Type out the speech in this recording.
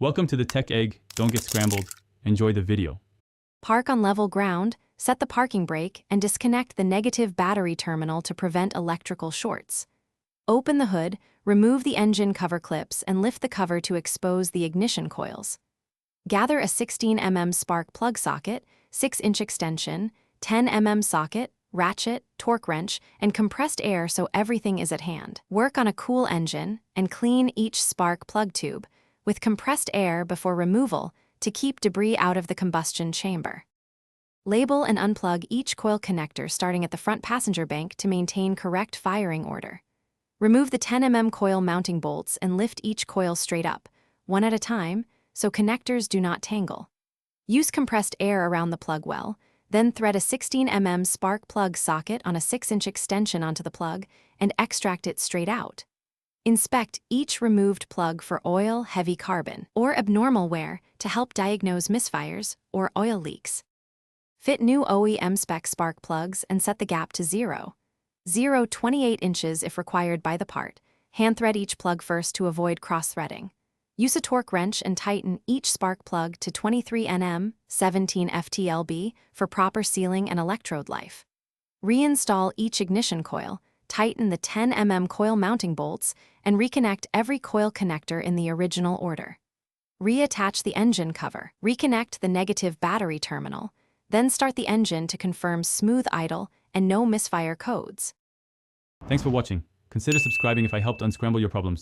Welcome to the Tech Egg. Don't get scrambled. Enjoy the video. Park on level ground, set the parking brake, and disconnect the negative battery terminal to prevent electrical shorts. Open the hood, remove the engine cover clips, and lift the cover to expose the ignition coils. Gather a 16 mm spark plug socket, 6-inch extension, 10 mm socket, ratchet, torque wrench, and compressed air so everything is at hand. Work on a cool engine and clean each spark plug tube with compressed air before removal to keep debris out of the combustion chamber. Label and unplug each coil connector starting at the front passenger bank to maintain correct firing order. Remove the 10 mm coil mounting bolts and lift each coil straight up, one at a time, so connectors do not tangle. Use compressed air around the plug well, then thread a 16 mm spark plug socket on a 6-inch extension onto the plug and extract it straight out. Inspect each removed plug for oil, heavy carbon, or abnormal wear to help diagnose misfires or oil leaks. Fit new OEM spec spark plugs and set the gap to 0. 28 inches if required by the part. Hand thread each plug first to avoid cross-threading. Use a torque wrench and tighten each spark plug to 23 Nm, 17 FTLB for proper sealing and electrode life. Reinstall each ignition coil, tighten the 10 mm coil mounting bolts, and reconnect every coil connector in the original order. Reattach the engine cover, reconnect the negative battery terminal, then start the engine to confirm smooth idle and no misfire codes. Thanks for watching. Consider subscribing if I helped unscramble your problems.